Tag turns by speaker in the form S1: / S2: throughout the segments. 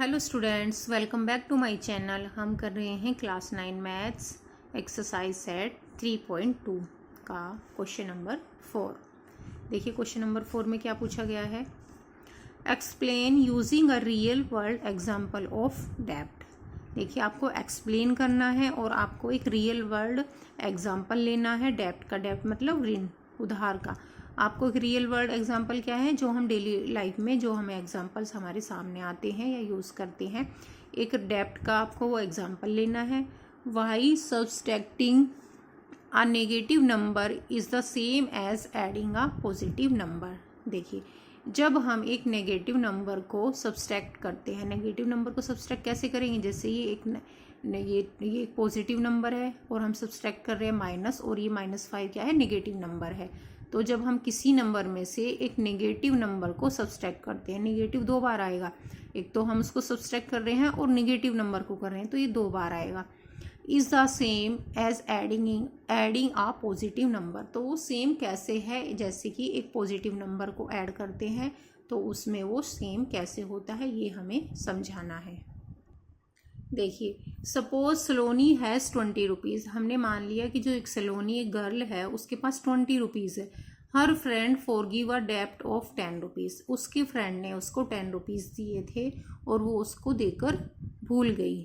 S1: Hello students, welcome back to my channel. हम कर रहे हैं क्लास 9 मैथ्स एक्सरसाइज सेट 3.2 का क्वेश्चन नंबर 4। देखिए क्वेश्चन नंबर 4 में क्या पूछा गया है। Explain using a real world example of डेब्ट। देखिए आपको एक्सप्लेन करना है और आपको एक रियल वर्ल्ड एग्जांपल लेना है डेब्ट का। डेब्ट मतलब ऋण, उधार का। आपको एक रियल वर्ल्ड एग्जांपल क्या है, जो हम डेली लाइफ में जो हमें एग्जांपल्स हमारे सामने आते हैं या यूज़ करते हैं। एक डेब्ट का आपको वो एग्जांपल लेना है। Why subtracting a negative number is the same as adding a positive number. देखिए जब हम एक नेगेटिव नंबर को सब्सट्रैक्ट करते हैं, नेगेटिव नंबर को सब्सट्रैक्ट कैसे करेंगे, जैसे ये एक पॉजिटिव नंबर है और हम सब्सट्रैक्ट कर रहे हैं माइनस, और ये -5 क्या है, नेगेटिव नंबर है। तो जब हम किसी नंबर में से एक नेगेटिव नंबर को सब्सट्रैक्ट करते हैं, नेगेटिव 2 बार आएगा। एक तो हम उसको सब्सट्रैक्ट कर रहे हैं और नेगेटिव नंबर को कर रहे हैं, तो ये 2 बार आएगा। Is the same as adding a positive number. तो वो सेम कैसे है, जैसे कि एक पॉजिटिव नंबर को ऐड करते हैं तो उसमें वो सेम कैसे होता है, ये हमें समझाना है। देखिए सपोज सलोनी हैज़ 20 रुपीज़। हमने मान लिया कि जो एक सलोनी एक गर्ल है उसके पास 20 रुपीज़ है। हर फ्रेंड फॉरगिव अ डेब्ट ऑफ 10 रुपीज़। उसके फ्रेंड ने उसको 10 रुपीज़ दिए थे और वो उसको देकर भूल गई।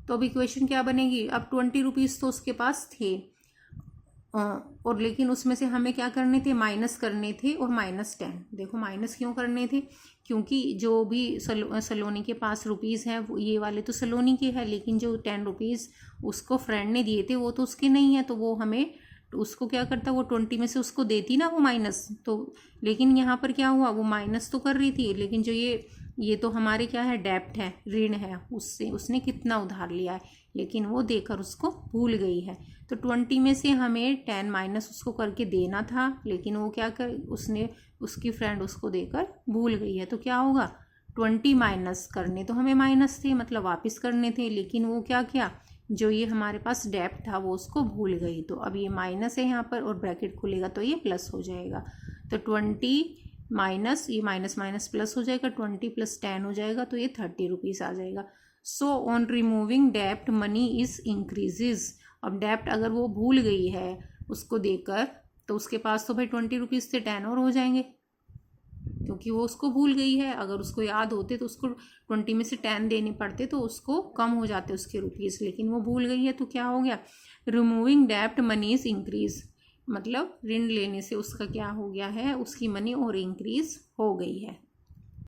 S1: तो अब इक्वेशन क्या बनेगी, अब 20 रुपीज़ तो उसके पास थे और लेकिन उसमें से हमें क्या करने थे, माइनस करने थे, और -10। देखो माइनस क्यों करने थे, क्योंकि जो भी सलोनी के पास रुपीज़ हैं ये वाले तो सलोनी के हैं, लेकिन जो 10 रुपीज़ उसको फ्रेंड ने दिए थे वो तो उसके नहीं है। तो वो हमें उसको क्या करता, वो 20 में से उसको देती ना वो माइनस। तो लेकिन यहाँ पर क्या हुआ, वो माइनस तो कर रही थी, लेकिन जो ये तो हमारे क्या है, डेब्ट है, ऋण है, उससे उसने कितना उधार लिया है, लेकिन वो देकर उसको भूल गई है। तो 20 में से हमें 10 माइनस उसको करके देना था, लेकिन वो क्या कर, उसने उसकी फ्रेंड उसको देकर भूल गई है। तो क्या होगा, 20 माइनस करने तो हमें माइनस थे, मतलब वापस करने थे, लेकिन वो क्या किया, जो ये हमारे पास डेब्ट था वो उसको भूल गई। तो अब ये माइनस है यहाँ पर और ब्रैकेट खुलेगा तो ये प्लस हो जाएगा। तो 20 माइनस ये माइनस माइनस प्लस हो जाएगा, 20 + 10 हो जाएगा, तो ये 30 रुपीज़ आ जाएगा। सो ऑन रिमूविंग डेब्ट मनी इज इंक्रीजेज। अब डेब्ट अगर वो भूल गई है उसको देकर, तो उसके पास तो भाई 20 रुपीज़ से 10 और हो जाएंगे, क्योंकि वो उसको भूल गई है। अगर उसको याद होते तो उसको 20 में से 10 देने पड़ते तो उसको कम हो जाते उसके रुपीज़, लेकिन वो भूल गई है। तो क्या हो गया, रिमूविंग डेब्ट मनी इज इंक्रीज, मतलब ऋण लेने से उसका क्या हो गया है, उसकी मनी और इंक्रीज हो गई है।